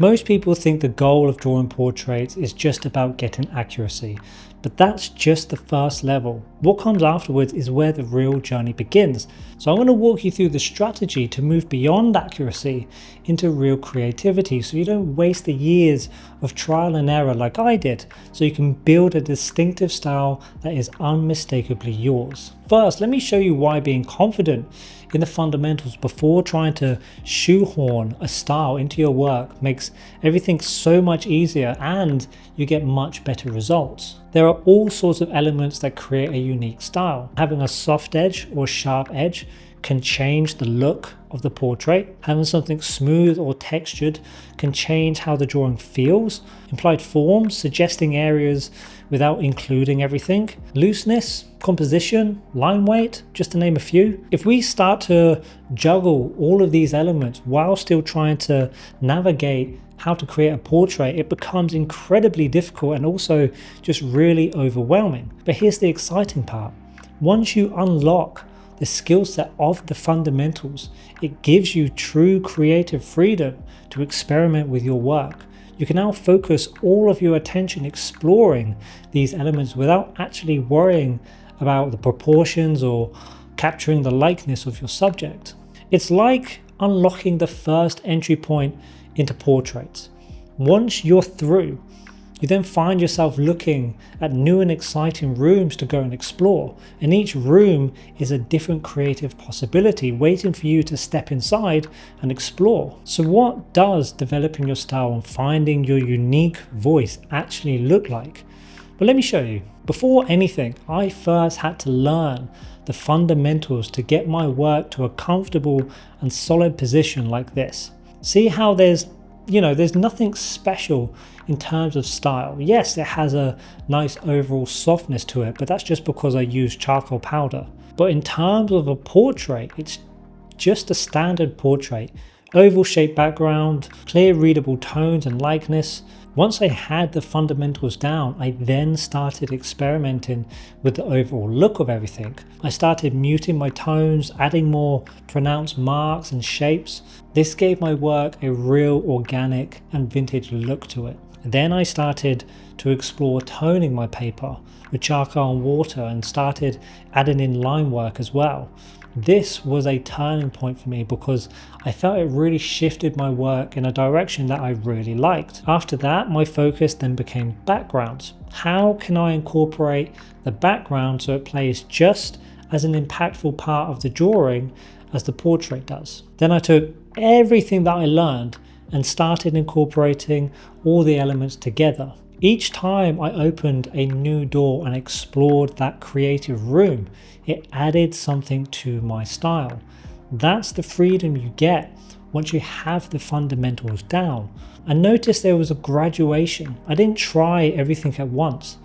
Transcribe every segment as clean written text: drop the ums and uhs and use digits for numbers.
Most people think the goal of drawing portraits is just about getting accuracy, but that's just the first level. What comes afterwards is where the real journey begins. So I'm going to walk you through the strategy to move beyond accuracy into real creativity, so you don't waste the years of trial and error like I did, so you can build a distinctive style that is unmistakably yours. First, let me show you why being confident in the fundamentals before trying to shoehorn a style into your work makes everything so much easier and you get much better results. There are all sorts of elements that create a unique style. Having a soft edge or sharp edge can change the look of the portrait. Having something smooth or textured can change how the drawing feels. Implied forms, suggesting areas without including everything. Looseness, composition, line weight, just to name a few. If we start to juggle all of these elements while still trying to navigate how to create a portrait, it becomes incredibly difficult and also just really overwhelming. But here's the exciting part. Once you unlock the skill set of the fundamentals, it gives you true creative freedom to experiment with your work. You can now focus all of your attention exploring these elements without actually worrying about the proportions or capturing the likeness of your subject. It's like unlocking the first entry point into portraits. Once you're through, you then find yourself looking at new and exciting rooms to go and explore, and each room is a different creative possibility waiting for you to step inside and explore. So what does developing your style and finding your unique voice actually look like? Well, let me show you. Before anything, I first had to learn the fundamentals to get my work to a comfortable and solid position like this. See how there's nothing special in terms of style. Yes, it has a nice overall softness to it, but that's just because I use charcoal powder. But in terms of a portrait, it's just a standard portrait. Oval shaped background, clear readable tones and likeness. Once I had the fundamentals down, I then started experimenting with the overall look of everything. I started muting my tones, adding more pronounced marks and shapes. This gave my work a real organic and vintage look to it. Then I started to explore toning my paper with charcoal and water and started adding in line work as well. This was a turning point for me because I felt it really shifted my work in a direction that I really liked. After that, my focus then became backgrounds. How can I incorporate the background so it plays just as an impactful part of the drawing as the portrait does? Then I took everything that I learned and started incorporating all the elements together. Each time I opened a new door and explored that creative room, it added something to my style. That's the freedom you get once you have the fundamentals down. I noticed there was a graduation. I didn't try everything at once.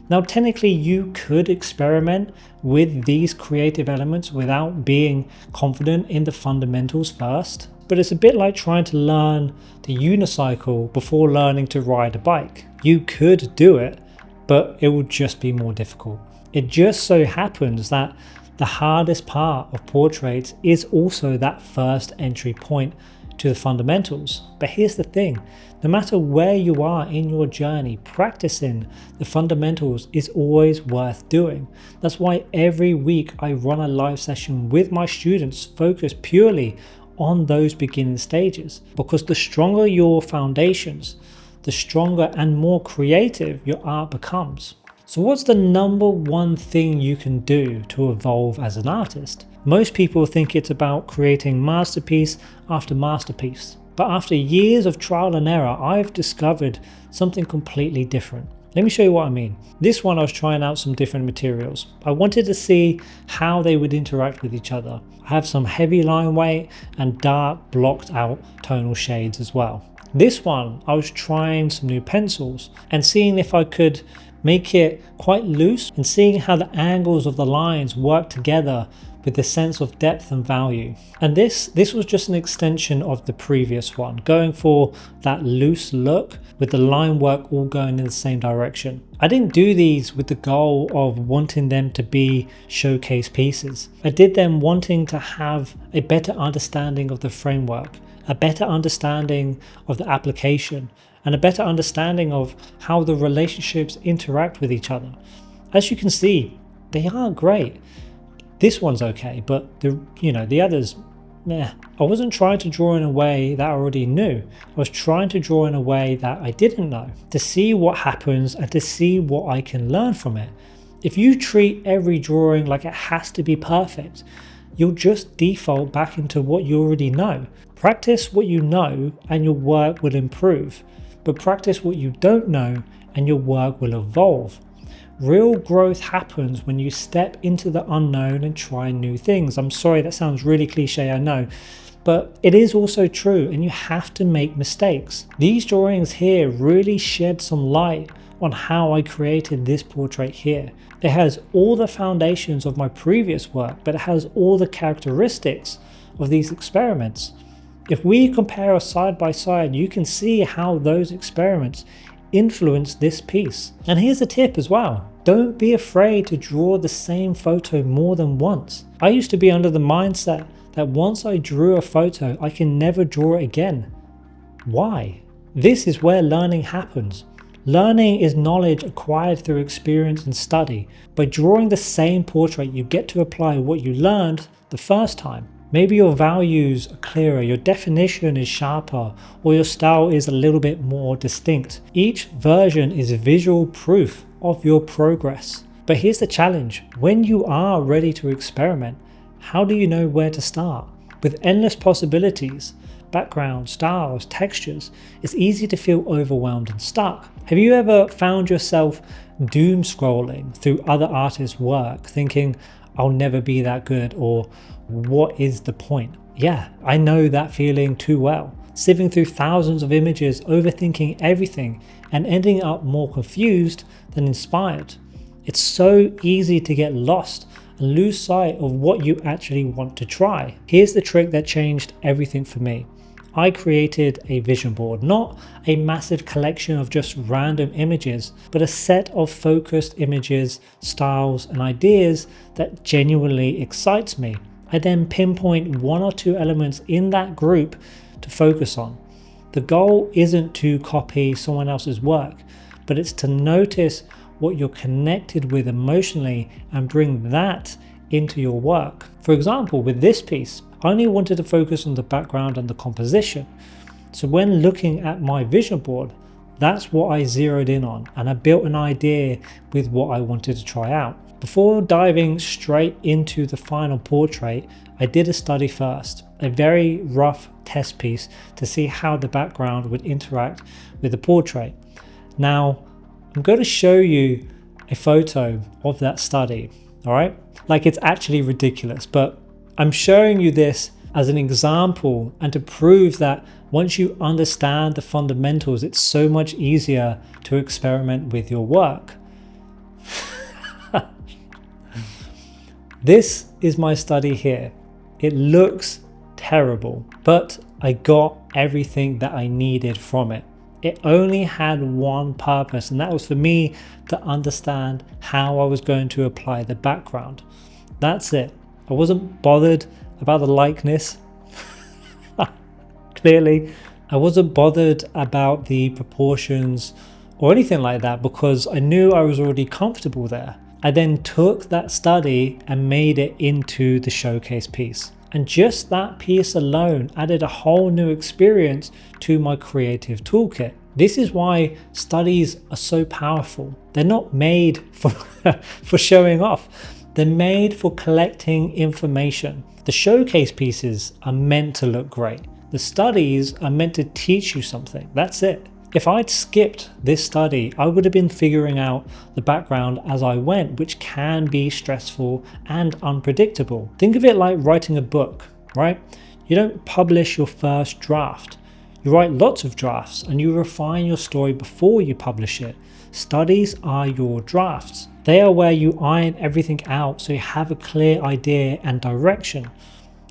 Now, technically, you could experiment with these creative elements without being confident in the fundamentals first, but it's a bit like trying to learn the unicycle before learning to ride a bike. You could do it, but it would just be more difficult. It just so happens that the hardest part of portraits is also that first entry point to the fundamentals. But here's the thing, no matter where you are in your journey, practicing the fundamentals is always worth doing. That's why every week I run a live session with my students focused purely on those beginning stages, because the stronger your foundations, the stronger and more creative your art becomes. So what's the number one thing you can do to evolve as an artist? Most people think it's about creating masterpiece after masterpiece. But after years of trial and error, I've discovered something completely different. Let me show you what I mean. This one I was trying out some different materials. I wanted to see how they would interact with each other. I have some heavy line weight and dark blocked out tonal shades as well. This one, I was trying some new pencils and seeing if I could make it quite loose and seeing how the angles of the lines work together with the sense of depth and value. And this was just an extension of the previous one, going for that loose look with the line work all going in the same direction. I didn't do these with the goal of wanting them to be showcase pieces. I did them wanting to have a better understanding of the framework a better understanding of the application, and a better understanding of how the relationships interact with each other. As you can see, they are great. This one's okay, but the others, meh. I wasn't trying to draw in a way that I already knew. I was trying to draw in a way that I didn't know, to see what happens and to see what I can learn from it. If you treat every drawing like it has to be perfect, you'll just default back into what you already know. Practice what you know and your work will improve, but practice what you don't know and your work will evolve. Real growth happens when you step into the unknown and try new things. I'm sorry, that sounds really cliche, I know, but it is also true, and you have to make mistakes. These drawings here really shed some light on how I created this portrait here. It has all the foundations of my previous work, but it has all the characteristics of these experiments. If we compare us side by side, you can see how those experiments influence this piece. And here's a tip as well. Don't be afraid to draw the same photo more than once. I used to be under the mindset that once I drew a photo, I can never draw it again. Why? This is where learning happens. Learning is knowledge acquired through experience and study. By drawing the same portrait, you get to apply what you learned the first time. Maybe your values are clearer, your definition is sharper, or your style is a little bit more distinct. Each version is visual proof of your progress. But here's the challenge. When you are ready to experiment, how do you know where to start? With endless possibilities, backgrounds, styles, textures, it's easy to feel overwhelmed and stuck. Have you ever found yourself doom scrolling through other artists' work, thinking, I'll never be that good, or what is the point? Yeah, I know that feeling too well. Sifting through thousands of images, overthinking everything, and ending up more confused than inspired. It's so easy to get lost and lose sight of what you actually want to try. Here's the trick that changed everything for me. I created a vision board, not a massive collection of just random images, but a set of focused images, styles, and ideas that genuinely excites me. I then pinpoint one or two elements in that group to focus on. The goal isn't to copy someone else's work, but it's to notice what you're connected with emotionally and bring that into your work. For example, with this piece, I only wanted to focus on the background and the composition. So when looking at my vision board, that's what I zeroed in on, and I built an idea with what I wanted to try out. Before diving straight into the final portrait, I did a study first, a very rough test piece to see how the background would interact with the portrait. Now, I'm going to show you a photo of that study, all right? Like, it's actually ridiculous, but I'm showing you this as an example and to prove that once you understand the fundamentals, it's so much easier to experiment with your work. This is my study here. It looks terrible, but I got everything that I needed from it. It only had one purpose, and that was for me to understand how I was going to apply the background. That's it. I wasn't bothered about the likeness. Clearly, I wasn't bothered about the proportions or anything like that because I knew I was already comfortable there. I then took that study and made it into the showcase piece. And just that piece alone added a whole new experience to my creative toolkit. This is why studies are so powerful. They're not made for showing off. They're made for collecting information. The showcase pieces are meant to look great. The studies are meant to teach you something. That's it. If I'd skipped this study, I would have been figuring out the background as I went, which can be stressful and unpredictable. Think of it like writing a book, right? You don't publish your first draft. You write lots of drafts and you refine your story before you publish it. Studies are your drafts. They are where you iron everything out so you have a clear idea and direction.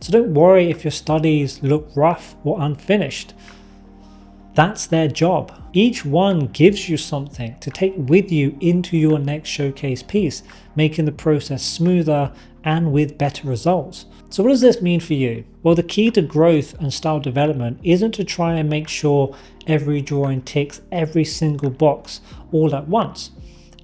So don't worry if your studies look rough or unfinished. That's their job. Each one gives you something to take with you into your next showcase piece, making the process smoother and with better results. So what does this mean for you? Well, the key to growth and style development isn't to try and make sure every drawing ticks every single box all at once.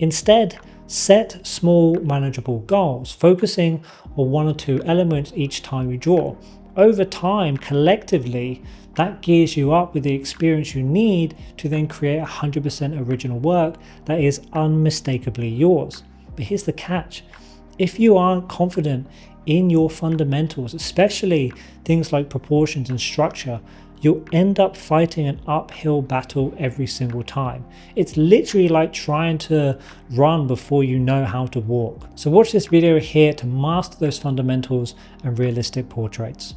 Instead, set small manageable goals, focusing on one or two elements each time you draw. Over time, collectively, that gears you up with the experience you need to then create 100% original work that is unmistakably yours. But here's the catch. If you aren't confident in your fundamentals, especially things like proportions and structure, you'll end up fighting an uphill battle every single time. It's literally like trying to run before you know how to walk. So watch this video here to master those fundamentals and realistic portraits.